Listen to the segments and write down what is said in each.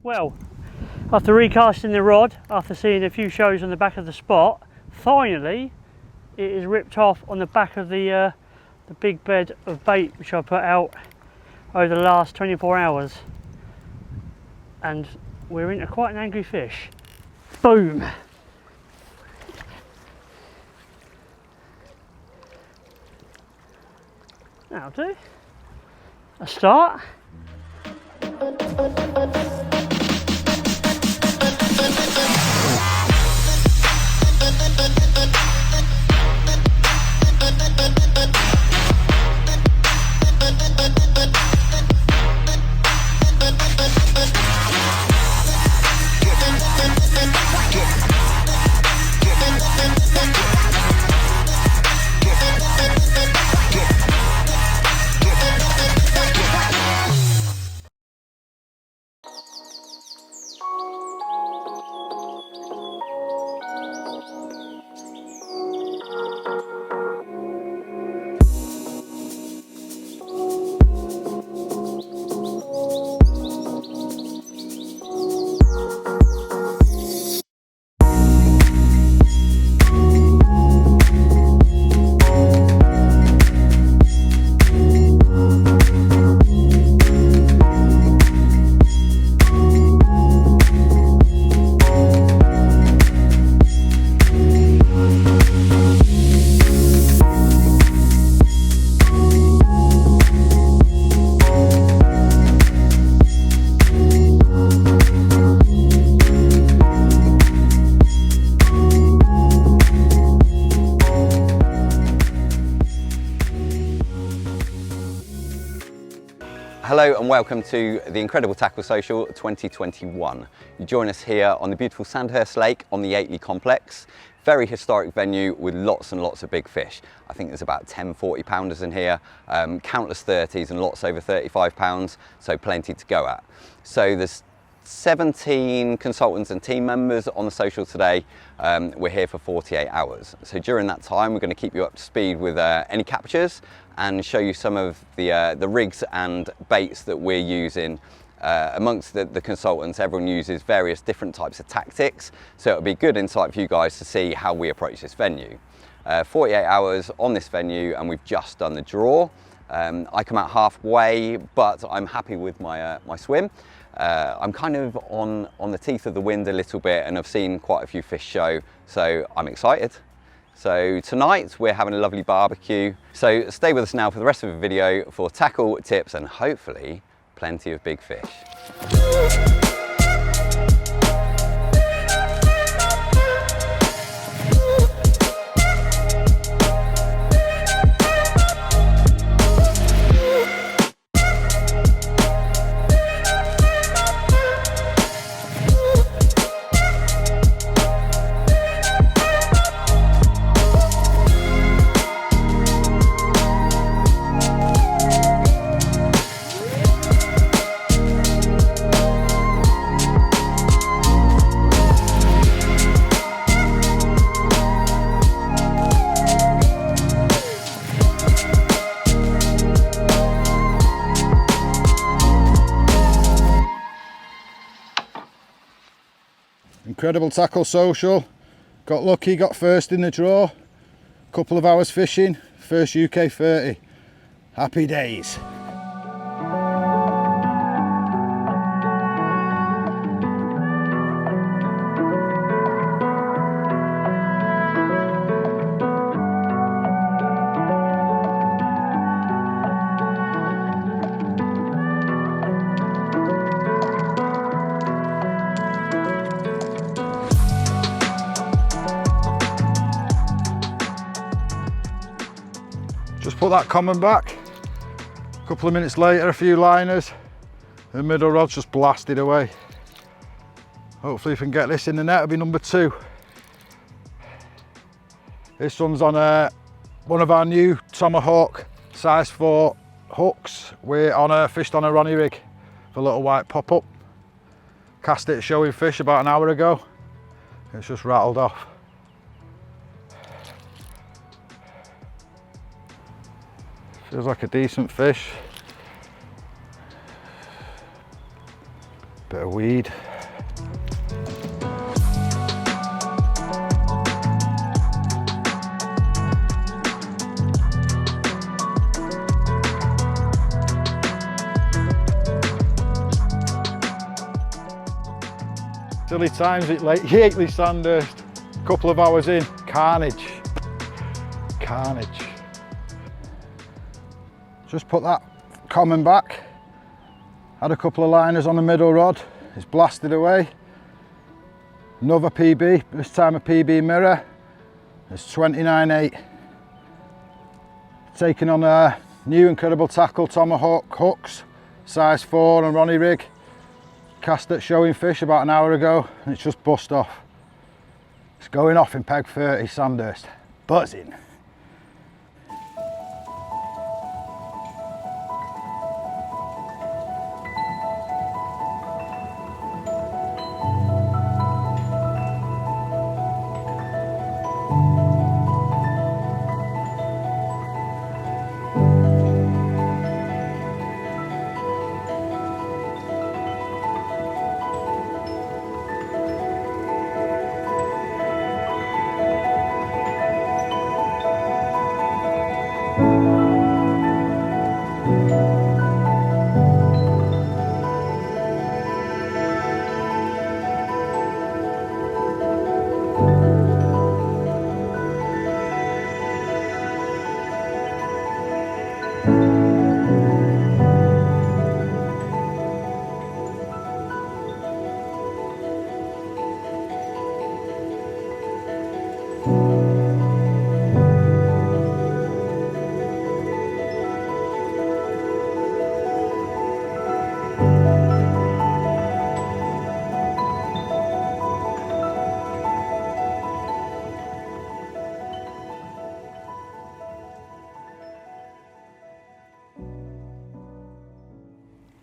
Well, after recasting the rod, after seeing a few shows on the back of the spot, finally it is ripped off on the back of the big bed of bait which I put out over the last 24 hours. And we're into quite an angry fish. Boom! That'll do. A start. Hello and welcome to the Incredible Tackle Social 2021. You join us here on the beautiful Sandhurst Lake on the Yateley complex. Very historic venue with lots and lots of big fish. I think there's about 10 40 pounders in here, countless 30s and lots over 35 pounds, so plenty to go at. So there's 17 consultants and team members on the social today. We're here for 48 hours. So during that time, we're going to keep you up to speed with any captures and show you some of the rigs and baits that we're using. Amongst the consultants, everyone uses various different types of tactics. So it'll be good insight for you guys to see how we approach this venue. 48 hours on this venue and we've just done the draw. I come out halfway, but I'm happy with my swim. I'm kind of on the teeth of the wind a little bit and I've seen quite a few fish show, so I'm excited. So tonight we're having a lovely barbecue. So stay with us now for the rest of the video for tackle tips and hopefully plenty of big fish. Incredible Tackle Social, got lucky, got first in the draw, couple of hours fishing, first UK 30, happy days. Just put that common back, a couple of minutes later a few liners, the middle rod's just blasted away. Hopefully if we can get this in the net, it'll be number 2. This one's on one of our new Tomahawk size 4 hooks. We're on fished on a Ronnie rig for a little white pop-up. Cast it showing fish about an hour ago, it's just rattled off. Feels like a decent fish. Bit of weed. Silly times at Lake Yakeley Sandhurst. Couple of hours in, carnage. Carnage. Just put that common back. Had a couple of liners on the middle rod. It's blasted away. Another PB, this time a PB mirror. It's 29.8. Taking on a new incredible tackle tomahawk hooks, size 4 and Ronnie rig. Cast at showing fish about an hour ago and it's just bust off. It's going off in peg 30 Sandhurst. Buzzing.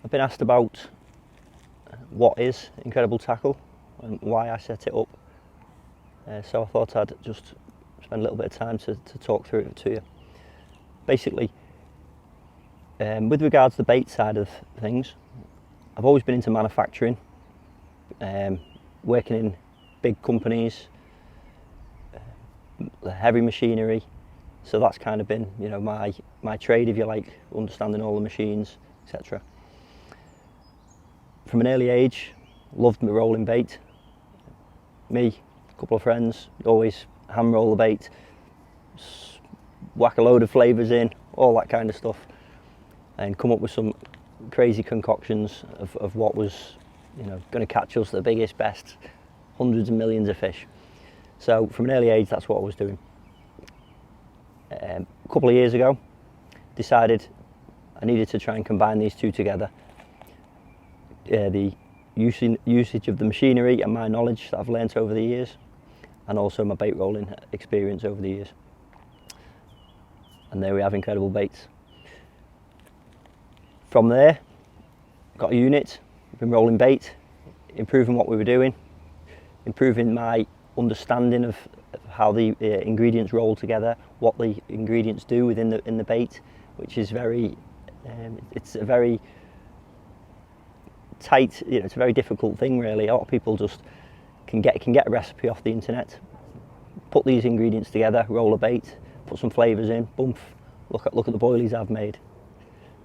I've been asked about what is Incredible Tackle and why I set it up, so I thought I'd just spend a little bit of time to talk through it to you. Basically, with regards to the bait side of things, I've always been into manufacturing, working in big companies, heavy machinery, so that's kind of been, you know, my trade, if you like, understanding all the machines, etc. From an early age, loved my rolling bait. Me, a couple of friends, always hand roll the bait, whack a load of flavours in, all that kind of stuff, and come up with some crazy concoctions of what was, you know, going to catch us the biggest, best, hundreds of millions of fish. So from an early age, that's what I was doing. A couple of years ago, decided I needed to try and combine these two together. The usage of the machinery and my knowledge that I've learnt over the years, and also my bait rolling experience over the years. And there we have Incredible Baits. From there, got a unit, been rolling bait, improving what we were doing, improving my understanding of how the ingredients roll together, what the ingredients do within the bait, which is very, it's a very tight, you know, it's a very difficult thing really. A lot of people just can get a recipe off the internet, put these ingredients together, roll a bait, put some flavours in, boom, look at the boilies I've made.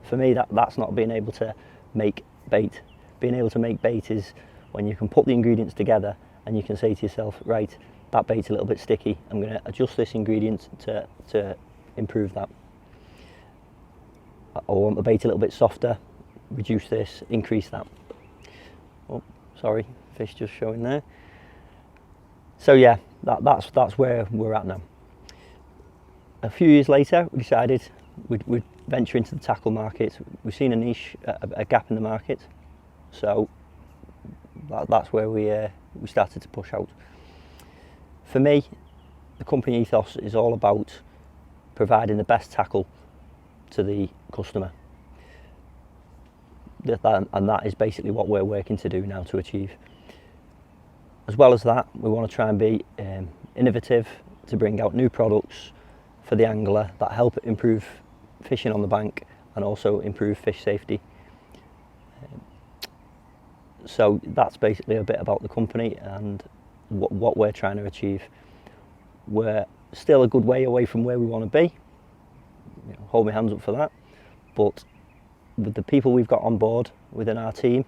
For me, that's not being able to make bait. Being able to make bait is when you can put the ingredients together and you can say to yourself, right, that bait's a little bit sticky, I'm going to adjust this ingredient to improve that. I want the bait a little bit softer, reduce this, increase that. Oh, sorry, fish just showing there. So yeah, that's where we're at now. A few years later, we decided we'd venture into the tackle market. We've seen a niche, a gap in the market, so that's where we started to push out. For me, the company ethos is all about providing the best tackle to the customer. And that is basically what we're working to do now to achieve. As well as that, we want to try and be innovative to bring out new products for the angler that help improve fishing on the bank and also improve fish safety. So that's basically a bit about the company and what we're trying to achieve. We're still a good way away from where we want to be. You know, hold my hands up for that. But with the people we've got on board within our team,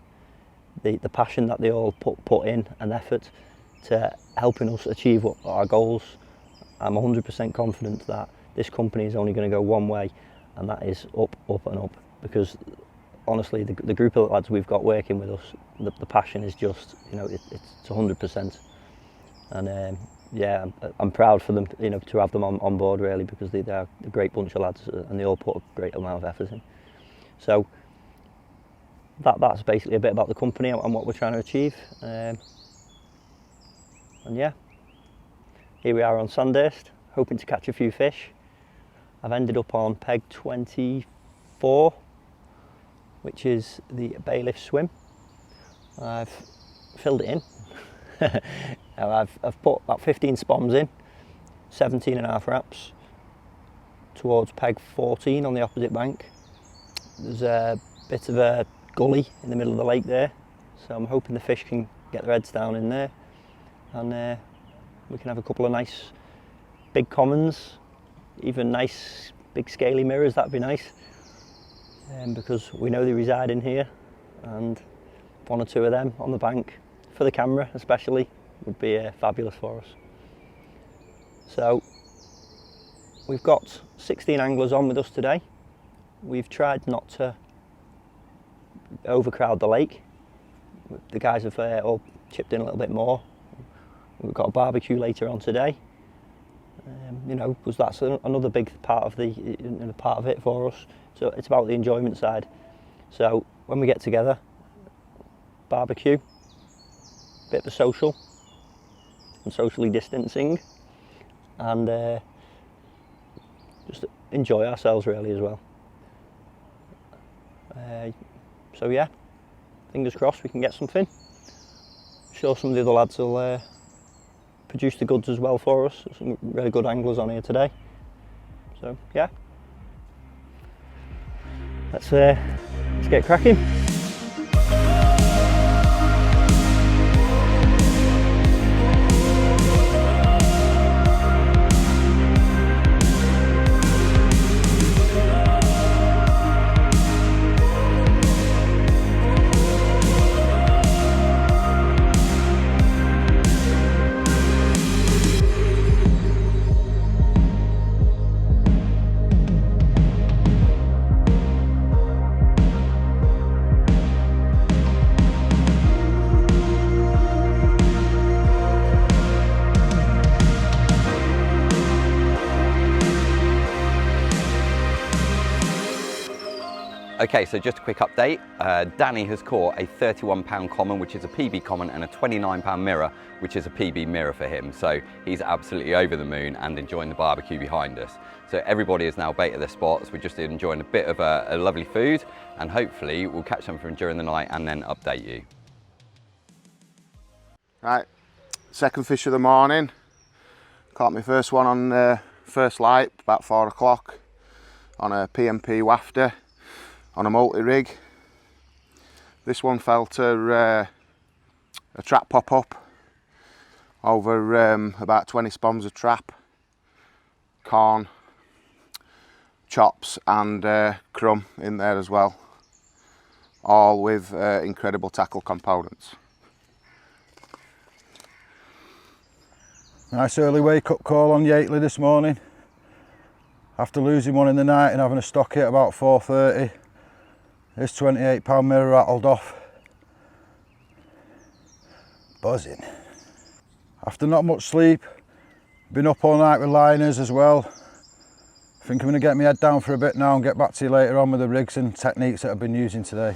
the passion that they all put in and effort to helping us achieve our goals, I'm 100% confident that this company is only going to go one way, and that is up, up and up. Because honestly, the group of lads we've got working with us, the passion is just, you know, it's 100%. And yeah, I'm proud for them, you know, to have them on board really, because they're a great bunch of lads and they all put a great amount of effort in. So that's basically a bit about the company and what we're trying to achieve. And yeah, here we are on Sandhurst, hoping to catch a few fish. I've ended up on peg 24, which is the bailiff swim. I've filled it in. I've put about 15 spoms in, 17.5 wraps towards peg 14 on the opposite bank. There's a bit of a gully in the middle of the lake there, so I'm hoping the fish can get their heads down in there, and we can have a couple of nice big commons, even nice big scaly mirrors. That'd be nice, because we know they reside in here, and one or two of them on the bank for the camera especially would be fabulous for us. So we've got 16 anglers on with us today. We've tried not to overcrowd the lake. The guys have all chipped in a little bit more. We've got a barbecue later on today. You know, because that's another big part of it for us. So it's about the enjoyment side. So when we get together, barbecue, bit of a social, and socially distancing, and just enjoy ourselves really as well. So yeah, fingers crossed we can get something. Sure, some of the other lads will produce the goods as well for us. Some really good anglers on here today. So yeah, let's get cracking. Okay, so just a quick update. Danny has caught a 31-pound common, which is a PB common, and a 29-pound mirror, which is a PB mirror for him. So he's absolutely over the moon and enjoying the barbecue behind us. So everybody is now bait at their spots. We're just enjoying a bit of a lovely food, and hopefully we'll catch something during the night and then update you. Right, second fish of the morning. Caught my first one on first light, about 4 o'clock, on a PMP wafter, on a multi-rig. This one fell to a trap pop-up over about 20 spoms of trap, corn, chops and crumb in there as well, all with incredible tackle components. Nice early wake up call on Yateley this morning. After losing one in the night and having a stock hit about 4:30, this 28-pound mirror rattled off. Buzzing. After not much sleep, been up all night with liners as well. I think I'm going to get my head down for a bit now and get back to you later on with the rigs and techniques that I've been using today.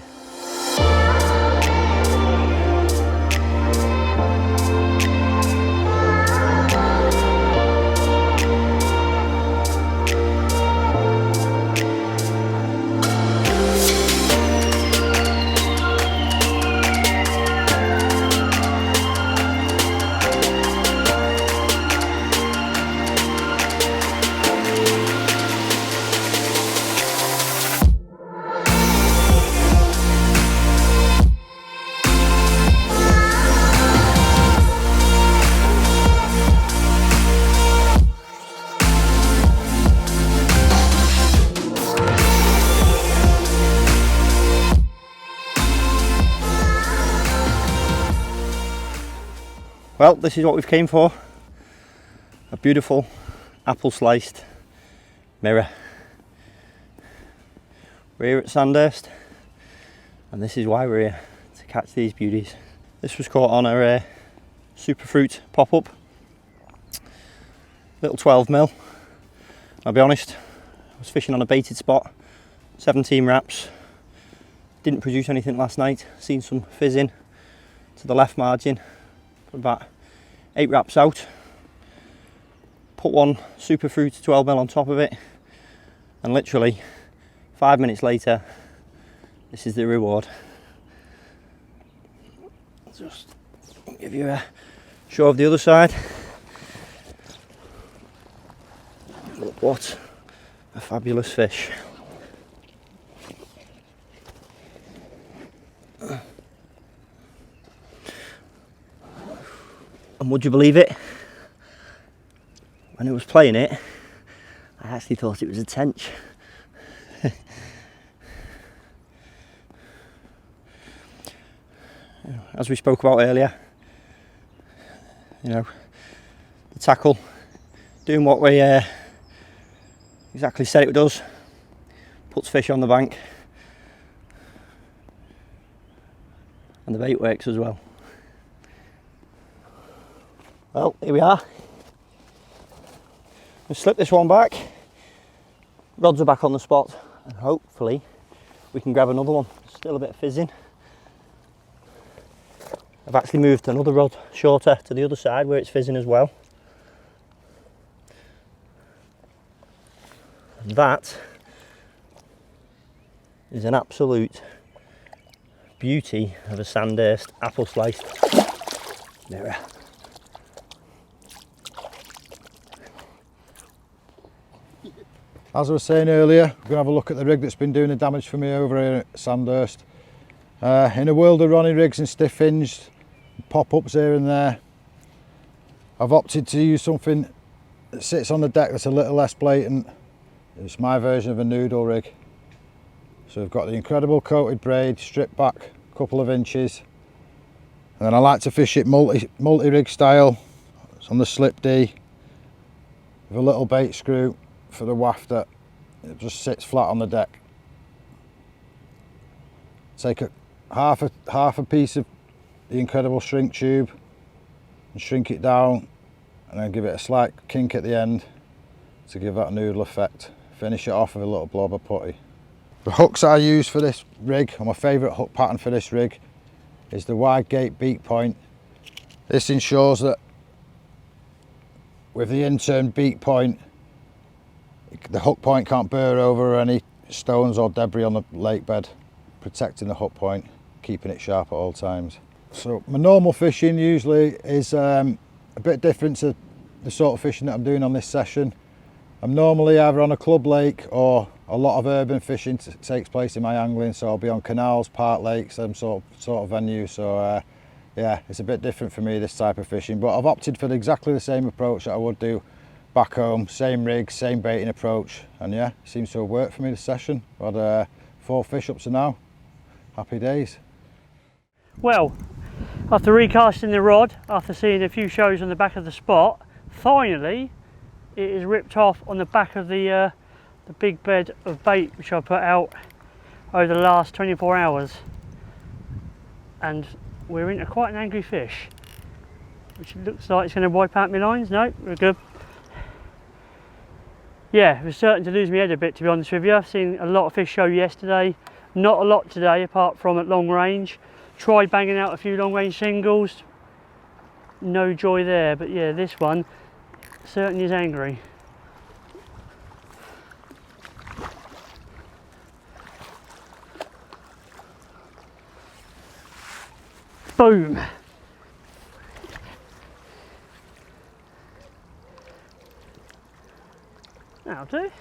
Well, this is what we've came for. A beautiful apple sliced mirror. We're here at Sandhurst, and this is why we're here, to catch these beauties. This was caught on a superfruit pop-up, little 12mm. I'll be honest, I was fishing on a baited spot, 17 wraps. Didn't produce anything last night. Seen some fizzing to the left margin, about 8 wraps out. Put one superfruit 12mm on top of it, and literally 5 minutes later, this is the reward. Just give you a show of the other side. Look, what a fabulous fish. And would you believe it? When I was playing it, I actually thought it was a tench. As we spoke about earlier, you know, the tackle doing what we exactly said it does, puts fish on the bank, and the bait works as well. Well, here we are. We'll slip this one back, rods are back on the spot, and hopefully we can grab another one. Still a bit of fizzing. I've actually moved another rod shorter to the other side where it's fizzing as well. And that is an absolute beauty of a Sandhurst apple sliced mirror. As I was saying earlier, we're going to have a look at the rig that's been doing the damage for me over here at Sandhurst. In a world of Ronnie rigs and stiff hinged pop-ups here and there, I've opted to use something that sits on the deck that's a little less blatant. It's my version of a noodle rig. So we've got the incredible coated braid, stripped back a couple of inches, and then I like to fish it multi-rig style. It's on the slip D with a little bait screw for the wafter. It just sits flat on the deck. Take half a piece of the incredible shrink tube and shrink it down, and then give it a slight kink at the end to give that noodle effect. Finish it off with a little blob of putty. The hooks I use for this rig, or my favourite hook pattern for this rig, is the wide gate beak point. This ensures that with the in-turn beak point, the hook point can't burr over any stones or debris on the lake bed, protecting the hook point, keeping it sharp at all times. So my normal fishing usually is a bit different to the sort of fishing that I'm doing on this session. I'm normally either on a club lake, or a lot of urban fishing takes place in my angling, so I'll be on canals, park lakes, some sort of venue. So yeah, it's a bit different for me, this type of fishing, but I've opted for exactly the same approach that I would do back home. Same rig, same baiting approach, and yeah, it seems to have worked for me this session. I've had 4 fish up to now. Happy days. Well, after recasting the rod, after seeing a few shows on the back of the spot, finally it is ripped off on the back of the big bed of bait which I put out over the last 24 hours. And we're into quite an angry fish, which looks like it's going to wipe out my lines. No, we're good. Yeah, it was starting to lose my head a bit, to be honest with you. I've seen a lot of fish show yesterday, not a lot today apart from at long range. Tried banging out a few long range singles, no joy there, but yeah, this one certainly is angry. Boom! That'll do.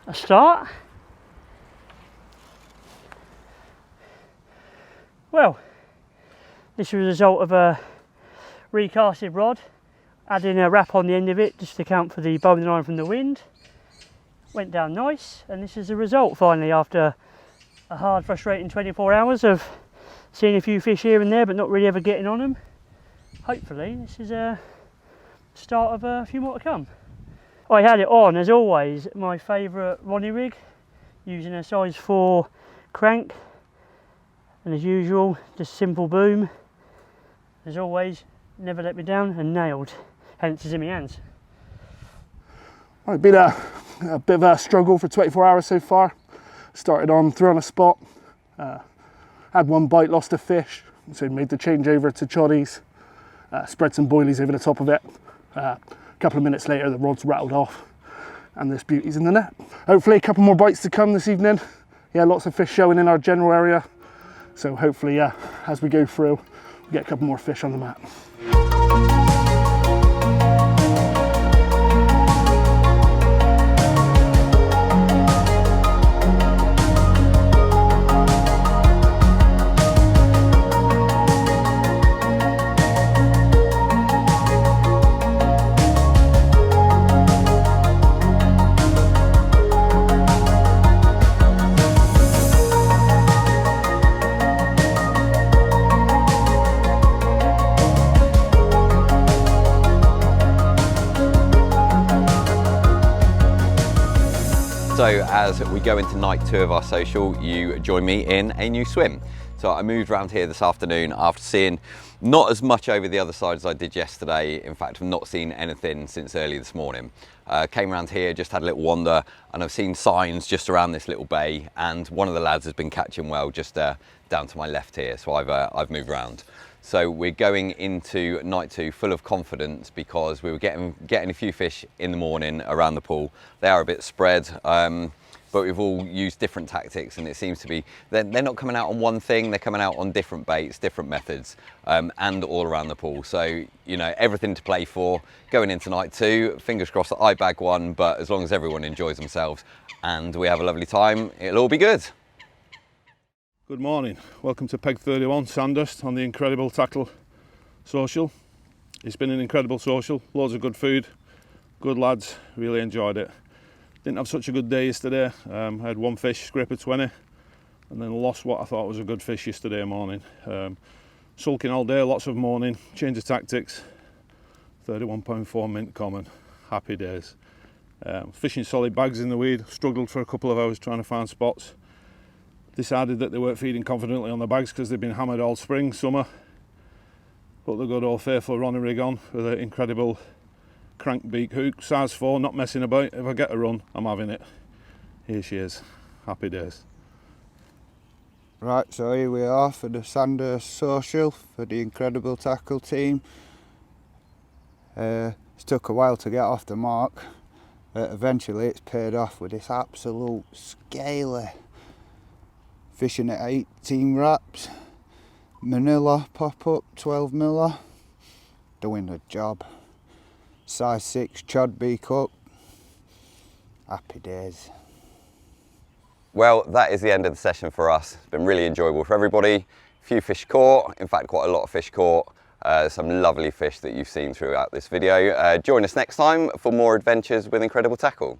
A start. Well, this is a result of a recasted rod, adding a wrap on the end of it just to account for the bowline line from the wind. Went down nice, and this is the result finally after a hard, frustrating 24 hours of seeing a few fish here and there but not really ever getting on them. hopefully this is a start of a few more to come. I had it on, as always, my favourite Ronnie rig, using a size 4 crank, and as usual, just simple boom. As always, never let me down and nailed, hence it's in my hands. Well, it's been a bit of a struggle for 24 hours so far. Started on, threw on a spot, had one bite, lost a fish, so made the change over to choddies, spread some boilies over the top of it. A couple of minutes later the rod's rattled off and this beauty's in the net. Hopefully a couple more bites to come this evening. Yeah, lots of fish showing in our general area, so hopefully as we go through we'll get a couple more fish on the mat. So as we go into night 2 of our social, you join me in a new swim. So I moved around here this afternoon after seeing not as much over the other side as I did yesterday. In fact, I've not seen anything since early this morning. Came around here, just had a little wander, and I've seen signs just around this little bay, and one of the lads has been catching well just down to my left here, so I've moved around. So we're going into night 2 full of confidence, because we were getting a few fish in the morning around the pool. They are a bit spread, but we've all used different tactics, and it seems to be they're not coming out on one thing, they're coming out on different baits, different methods, and all around the pool. So, you know, everything to play for going into night 2. Fingers crossed that I bag one, but as long as everyone enjoys themselves and we have a lovely time, it'll all be good. Good morning, welcome to Peg 31 Sandhurst on the Incredible Tackle Social. It's been an incredible social, loads of good food, good lads, really enjoyed it. Didn't have such a good day yesterday. I had one fish, scraper 20, and then lost what I thought was a good fish yesterday morning. Sulking all day, lots of morning, change of tactics, 31.4 mint common, happy days. Fishing solid bags in the weed, struggled for a couple of hours trying to find spots. Decided that they weren't feeding confidently on the bags because they've been hammered all spring, summer. Put the good old faithful Ronnie rig on with an incredible crank beak hook, size 4, not messing about. If I get a run, I'm having it. Here she is, happy days. Right, so here we are for the Sandhurst Social for the Incredible Tackle team. It took a while to get off the mark. Eventually it's paid off with this absolute scaly. Fishing at 18 wraps, Manila pop-up 12 miller, doing the job. Size 6 chod beak hook, happy days. Well, that is the end of the session for us. It's been really enjoyable for everybody. Few fish caught, in fact quite a lot of fish caught. Some lovely fish that you've seen throughout this video. Join us next time for more adventures with Incredible Tackle.